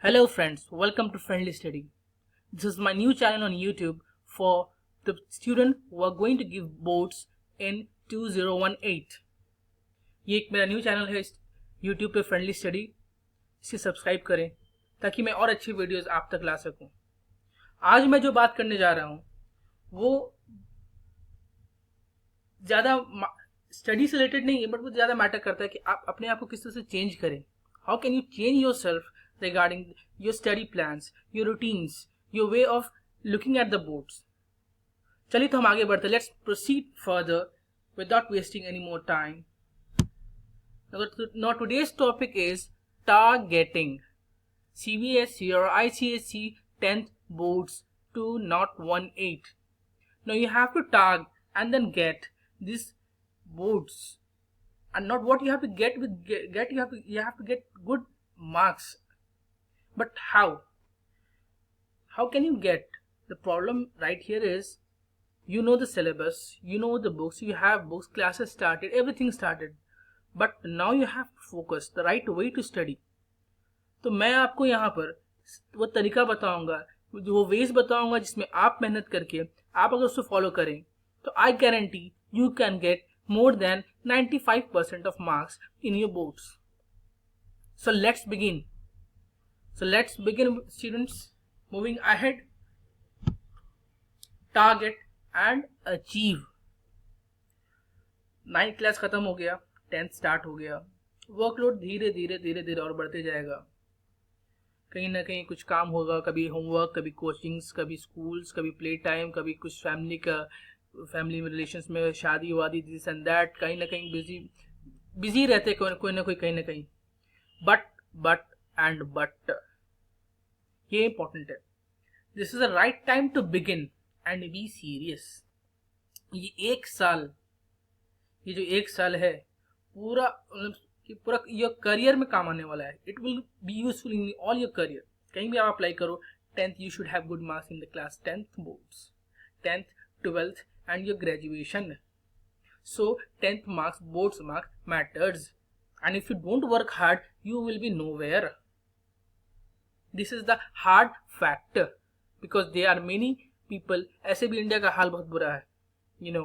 Hello friends, welcome to Friendly Study. This is my new channel on YouTube for the student who are going to give boards in 2018. ये एक मेरा new channel है YouTube पे friendly study. इसे subscribe करें ताकि मैं और अच्छी वीडियोस आप तक ला सकूं. आज मैं जो बात करने जा रहा हूं वो ज़्यादा स्टडी से रिलेटेड नहीं है, बट वो ज़्यादा मैटर करता है कि आप अपने आप को किस तरह से चेंज करें. How can you change your self regarding your study plans, your routines, your way of looking at the boards. चलिए तो हम आगे बढ़ते. Let's proceed further without wasting any more time. Now today's topic is targeting CBSE or ICSE 10th boards 2018. Now you have to tag and then get these boards, and not what you have to get with get you have to get good marks. But how? How can you get? The problem right here is you know the syllabus, you know the books, you have books, classes started, everything started. But now you have to focus the right way to study. तो मैं आपको यहाँ पर वो तरीका बताऊंगा, वो veg बताऊंगा जिसमें आप मेहनत करके आप अगर उसको फॉलो करें तो I guarantee you can get more than 95% of marks in your boards. So let's begin. Students. Moving ahead. Target and achieve. 9th class खत्म हो गया, 10th स्टार्ट हो गया. वर्कलोड धीरे धीरे और बढ़ते जाएगा. कहीं ना कहीं कुछ काम होगा, कभी होमवर्क, कभी कोचिंग्स, कभी स्कूल्स, कभी प्ले टाइम, कभी कुछ फैमिली में रिलेशंस में शादी वादी दिस एंड दैट. कहीं ना कहीं बिजी रहते कोई ना कोई कहीं ना कहीं. बट ये इंपॉर्टेंट है. This is the right time to begin and be serious. ये जो एक साल है पूरा योर करियर में काम आने वाला है. It will be useful in all your career. कहीं भी आप अप्लाई करो. 10th you should have good marks in the class. 10th boards, 10th 12th and your graduation. So 10th marks, boards mark matters, and if you don't work hard you will be nowhere. This is the hard fact, because there are many people. ऐसे भी India का हाल बहुत बुरा है, you know,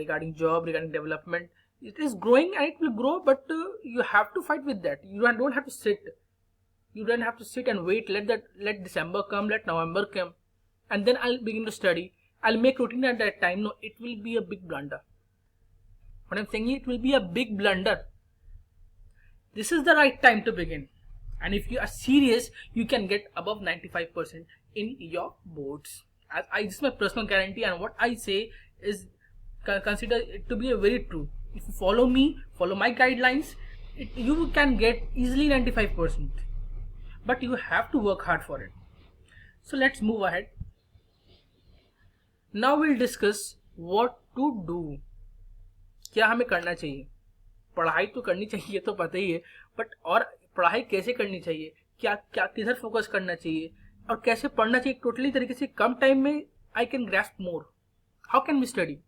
regarding job, regarding development. It is growing and it will grow, but you have to fight with that. You don't have to sit. You don't have to sit and wait. Let December come, let November come, and then I'll begin to study. I'll make routine at that time. No, it will be a big blunder. What I'm saying, it will be a big blunder. This is the right time to begin. And if you are serious, you can get above 95% in your boards. This is my personal guarantee, and what I say is consider it to be a very true. If you follow me, follow my guidelines, you can get easily 95%. But you have to work hard for it. So let's move ahead. Now we'll discuss what to do. क्या हमें करना चाहिए. पढ़ाई तो करनी चाहिए तो पता ही है, बट और पढ़ाई कैसे करनी चाहिए, क्या किधर फोकस करना चाहिए और कैसे पढ़ना चाहिए टोटली तरीके से कम टाइम में I can grasp more. How can we study?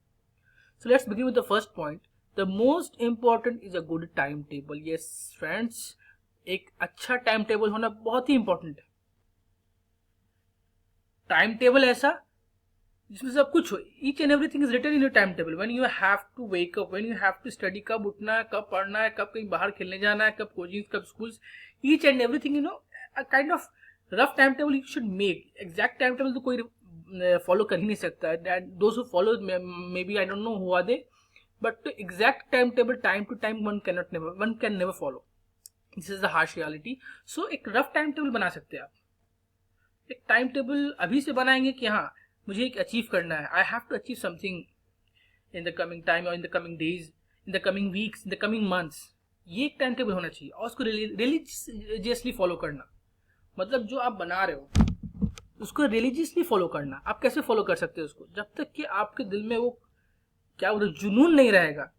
So let's begin with the first point. The most important is a good time table. Yes friends, एक अच्छा टाइम टेबल होना बहुत ही इंपॉर्टेंट है. टाइम टेबल ऐसा जिसमें सब कुछ हो. Each and everything is written in your time table. When you have to wake up, when you have to study, कब उठना है, कब पढ़ना है, कब कहीं बाहर खेलने जाना है, कब कोचिंग, कब schools, each and everything, you know, a kind of rough time table you should make. Exact time table तो कोई फॉलो कर ही नहीं सकता. Those who follow maybe, I don't know who are they, but exact time table time to time one can never follow. This is the harsh reality. So एक rough time table बना सकते हैं आप. एक time table अभी से बनाएंगे कि हाँ मुझे एक अचीव करना है. I have to achieve something in the coming time और in the coming days, in the coming weeks, in the coming months. ये एक टाइम टेबल होना चाहिए और उसको रिलीजियसली फॉलो करना. मतलब जो आप बना रहे हो उसको रिलीजियसली फॉलो करना. आप कैसे फॉलो कर सकते हो उसको? जब तक कि आपके दिल में वो क्या बोलते जुनून नहीं रहेगा,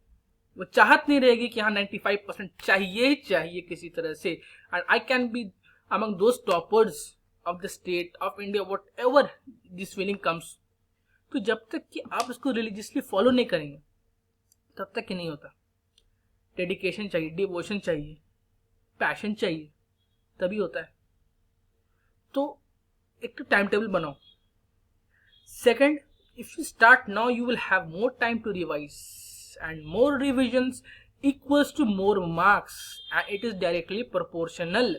वो चाहत नहीं रहेगी कि हाँ 95% चाहिए किसी तरह से, and I can be among those toppers of the state of India, whatever this feeling comes. तो जब तक कि आप इसको रिलीजियसली फॉलो नहीं करेंगे तब तक कि नहीं होता. डेडिकेशन चाहिए, डिवोशन चाहिए, पैशन चाहिए, तभी होता है. तो एक तो टाइम टेबल बनाओ. Second, if you start now you will have more time to revise, and more revisions equals to more marks, and it is directly proportional.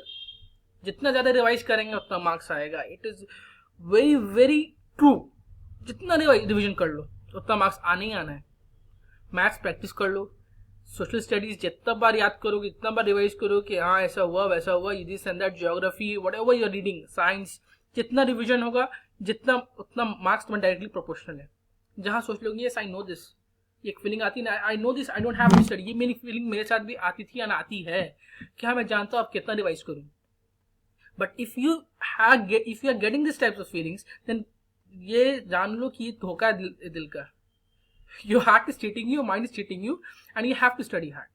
जितना ज़्यादा रिवाइज करेंगे उतना मार्क्स आएगा. It is very very true. जितना revision कर लो उतना marks आने ही आना है. मैथ्स प्रैक्टिस कर लो, सोशल स्टडीज जितना बार याद करोगे, जितना बार रिवाइज करो कि हाँ ऐसा हुआ वैसा हुआ, this and that, geography, whatever you are reading, science, जितना रिविजन होगा जितना उतना मार्क्स तुम्हें डायरेक्टली प्रोपोर्शनल है. जहाँ सोच लोगे यस आई नो दिस, एक फीलिंग आती है ना, I know this, I don't have to study, ये मेरी फीलिंग मेरे साथ भी आती थी या ना आती है कि हाँ मैं जानता हूँ अब कितना रिवाइज करूँ. But if you are getting this types of feelings, then ये जान लो कि ये धोखा है दिल का. Your heart is cheating you, your mind is cheating you, and you have to study hard.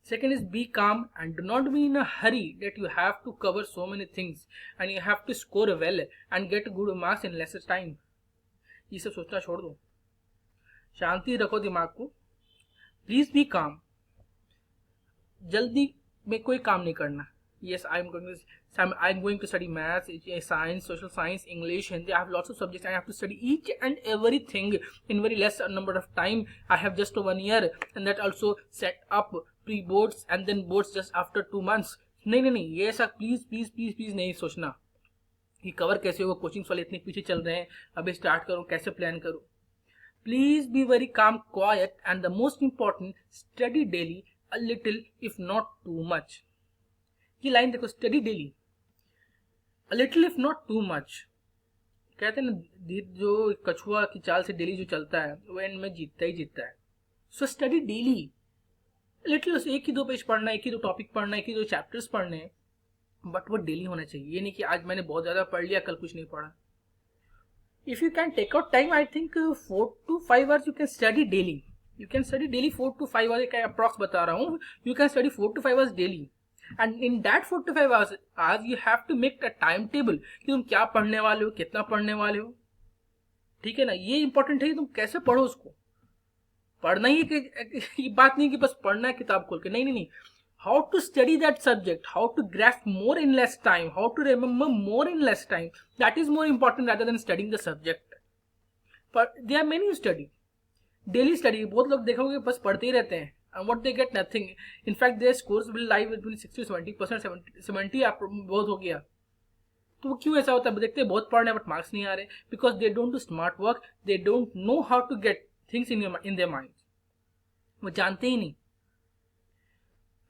Second is be calm and do not be in a hurry that you have to cover so many things and you have to score well and get good marks in lesser time. ये सब सोचना छोड़ दो, शांति रखो दिमाग को. Please be calm. जल्दी में कोई काम नहीं करना. Yes, I'm going to study maths, science, social science, English, Hindi. I have lots of subjects. I have to study each and everything in very less number of time. I have just 1 year, and that also set up pre-boards and then boards just after 2 months. नहीं, ये ऐसा please नहीं सोचना कि cover कैसे होगा, coachings वाले इतने पीछे चल रहे हैं, अभी स्टार्ट करो, कैसे प्लान करो. Please be very calm, quiet, and the most important, study daily, a little if not too much. ये लाइन देखो, study daily, a little if not too much. कहते हैं ना, जो कछुआ की चाल से डेली जो चलता है वो एंड में जीतता ही जीतता है. सो स्टडी डेली, लिटिल, एक ही 2 पेज पढ़ना है, एक ही 2 टॉपिक पढ़ना है, एक ही 2 चैप्टर्स पढ़ने हैं, बट वो डेली होना चाहिए. ये नहीं कि आज मैंने बहुत ज़्यादा पढ़ लिया कल कुछ नहीं पढ़ा. If you can take out time, I think 4 to 5 hours you can study daily. You can study daily 4 to 5 hours, का अप्रॉक्स बता रहा हूँ. You can study 4 to 5 hours daily. And in that 4 to 5 hours you have to make a timetable कि तुम क्या पढ़ने वाले हो, कितना पढ़ने वाले हो. ठीक है ना, ये इंपॉर्टेंट है कि तुम कैसे पढ़ो उसको. पढ़ना ही ये बात नहीं कि बस पढ़ना है किताब खोल के, नहीं. How to study that subject, how to grasp more in less time, how to remember more in less time, that is more important rather than studying the subject. But there are many who study daily study. बहुत लोग देखोगे बस पढ़ते ही रहते हैं, and what they get nothing. In fact their scores will lie between 60 to 70%. 70 आप बहुत हो गया. तो क्यों ऐसा होता है? देखते हैं बहुत पढ़ रहे हैं बट मार्क्स नहीं आ रहे, because they don't do smart work, they don't know how to get things in their mind. वो जानते ही नहीं.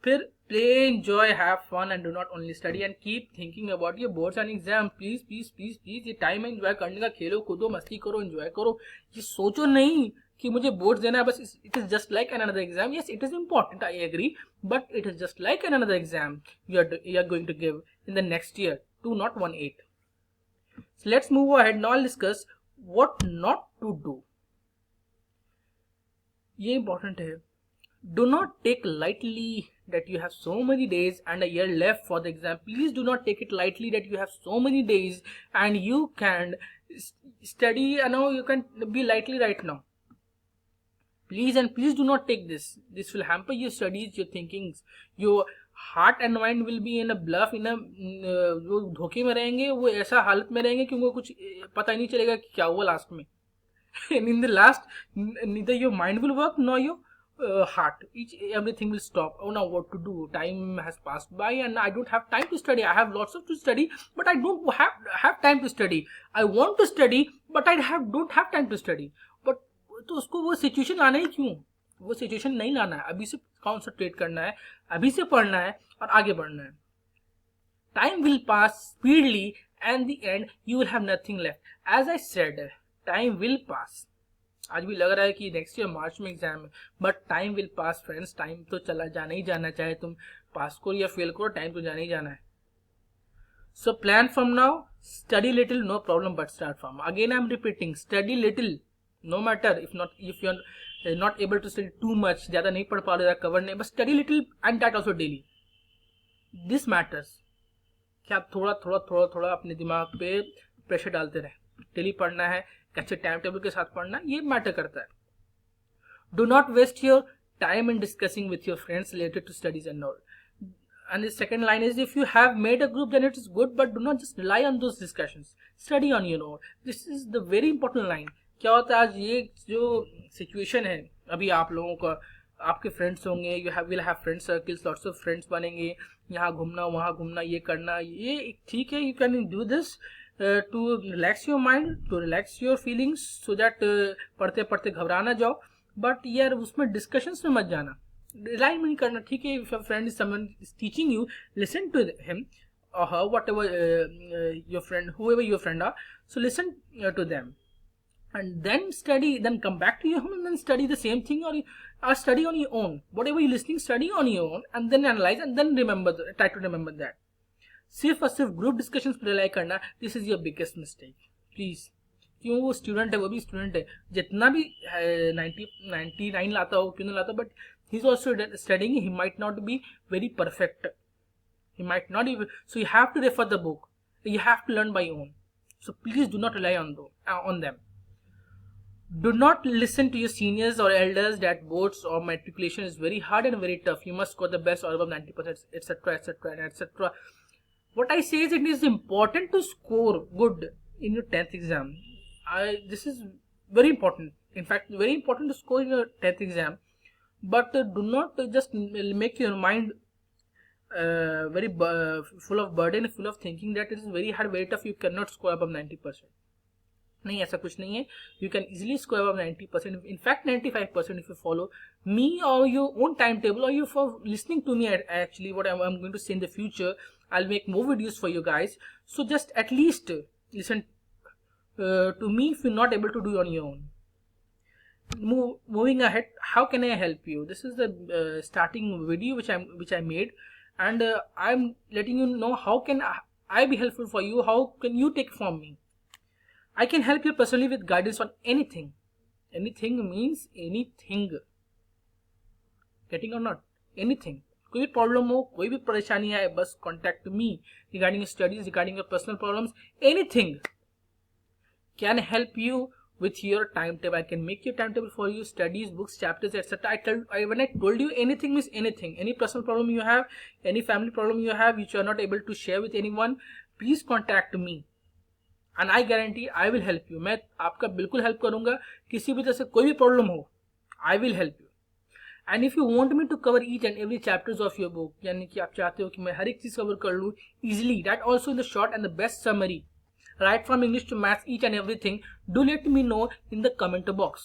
फिर play, enjoy, have fun and do not only study and keep thinking about your boards and exam. Please ये time है enjoy करने का. खेलो कूदो, मस्ती करो, एंजॉय करो. ये सोचो नहीं कि मुझे बोर्ड्स देना है बस. It is just like an another exam. Yes, it is important, I agree, but it is just like an another exam you are going to give in the next year, 2 not 1 8. So let's move ahead. Now I'll discuss what not to do. ये important है. Do not take lightly that you have so many days and a year left for the exam. Please do not take it lightly that you have so many days and you can study. I know you can be lightly right now. Please do not take this. This will hamper your studies, your thinkings. Your heart and mind will be in a bluff, in a वो धोखे में रहेंगे, वो ऐसा हालत में रहेंगे कि उनको कुछ पता ही नहीं चलेगा कि क्या हुआ लास्ट में. And in the last, neither your mind will work nor your heart. Everything will stop. Oh, now what to do? Time has passed by and I don't have time to study. I have lots of to study, but I don't have time to study. I want to study, but I don't have time to study. But तो उसको वो situation लाना ही क्यों? वो situation नहीं लाना है. अभी से कॉन्सेंट्रेट करना है, अभी से पढ़ना है और आगे बढ़ना है. Time will pass speedily and the end you will have nothing left. As I said, time will pass. आज भी लग रहा है कि नेक्स्ट ईयर मार्च में एग्जाम है, but time will pass friends. Time तो चला जाना ही जाना, चाहे तुम पास करो या फेल करो, टाइम तो जाना ही जाना है. So plan from now, study little, no problem, but start from. Again I am repeating, study little. No matter if you are not able to study too much, ज़्यादा नहीं पढ़ पा रहे, कवर नहीं, बस study little and that also daily. This matters. कि आप थोड़ा अपने दिमाग पे प्रेशर डालते रहे. डेली पढ़ना है, कैसे टाइम टेबल के साथ पढ़ना, ये मैटर करता है. Do not waste your time in discussing with your friends related to studies and all. And the second line is, if you have made a group then it is good, but do not just rely on those discussions, study on your own. This is the very important line. क्या होता है आज ये जो situation है अभी आप लोगों का, आपके फ्रेंड्स होंगे, you have will have friend circles, lots of friends बनेंगे, यहाँ घूमना वहाँ घूमना, ये करना, ये ठीक है, you can do this to relax your mind, to relax your feelings, so that पढ़ते पढ़ते घबरा ना जाओ, बट यार उसमें डिस्कशंस में मत जाना, रिलाई नहीं करना. ठीक है, if your friend is someone is teaching you, listen to him or her, whatever your friend, whoever your friend are, so listen to them and then study, then come back to your home and then study the same thing, or study on your own, whatever you're listening, study on your own and then analyze and then remember, try to remember that. सिर्फ और सिर्फ group discussions पर rely करना, this is your biggest mistake. Please, क्यों वो student है, वो भी स्टूडेंट है, जितना भी 99 लाता हो क्यों नहीं लाता, but he is also studying, he might not be very perfect, he might not even, so you have to refer the book, you have to learn by your own, so please do not rely on them. Do not listen to your seniors or elders that boards or matriculation is very hard and very tough, you must score the best or above 90%, etc, etc, etc. What I say is, it is important to score good in your 10th exam. This is very important, in fact very important to score in your 10th exam, but do not just make your mind very full of burden, full of thinking that it is very hard, very tough, you cannot score above 90%. नहीं, ऐसा कुछ नहीं है, you can easily score above 90%, in fact 95% if you follow me or your own timetable, or you for listening to me. Actually what I'm going to say in the future, I'll make more videos for you guys, so just at least listen to me if you're not able to do on your own. Moving ahead, how can I help you? This is the starting video which I made, and I'm letting you know how can I be helpful for you, how can you take from me. I can help you personally with guidance on anything. Anything means anything, getting or not, anything. कोई भी problem हो, कोई भी परेशानी आए, बस contact me regarding studies, regarding your personal problems, anything can help you with your timetable. I can make your timetable for you, studies, books, chapters, etc. When I told you anything means anything, any personal problem you have, any family problem you have which you are not able to share with anyone, please contact me and I guarantee I will help you. मैं आपका बिल्कुल help करूंगा, किसी भी तरह से कोई भी प्रॉब्लम हो, I will help you. And if you want me to cover each and every chapters of your book, यानी कि आप चाहते हो कि मैं हर एक चीज कवर कर लूँ easily, that also in the short and the best summary, right from English to maths, each and everything, do let me know in the comment box.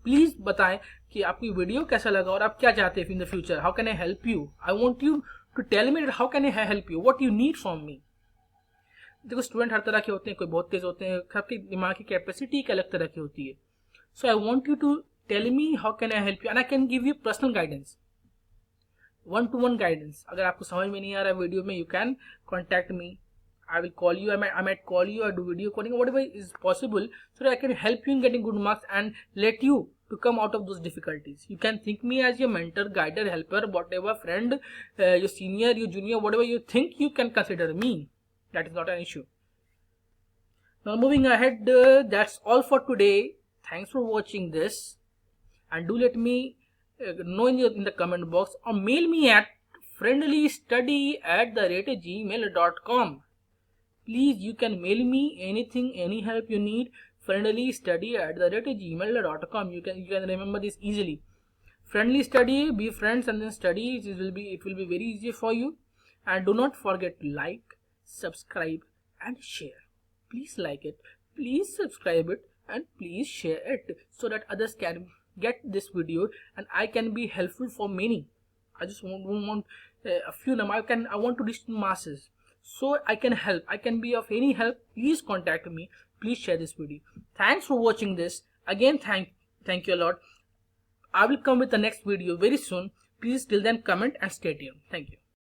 Please बताएं कि आपको ये वीडियो कैसा लगा और आप क्या चाहते हैं in the future. How can I help you? I want you to tell me how can I help you, what you need from me. देखो स्टूडेंट हर तरह के होते हैं, कोई बहुत तेज होते हैं, सबके दिमाग की कैपेसिटी एक अलग तरह की होती है. So I want you to tell me how can I help you, and I can give you personal guidance, 1-to-1 guidance. अगर आपको समझ में नहीं आ रहा है वीडियो में, you can contact me. I will call you, I might call you or do video calling, whatever is possible, so that I can help you in getting good marks and let you to come out of those difficulties. You can think me as your mentor, guider, helper, whatever, friend, your senior, your junior, whatever you think, you can consider me. That is not an issue. Now moving ahead, that's all for today. Thanks for watching this, and do let me know in the comment box or mail me at friendlystudy@gmail.com. Please, you can mail me anything, any help you need, friendlystudy@gmail.com. You can remember this easily. Friendly study, be friends and then study. It will be very easy for you. And do not forget to like, subscribe and share. Please like it, please subscribe it, and please share it so that others can get this video and I can be helpful for many. I just want a few number. I want to reach the masses. So I can help, I can be of any help. Please contact me, please share this video. Thanks for watching this. Again, thank you a lot. I will come with the next video very soon. Please till then comment and stay tuned. Thank you.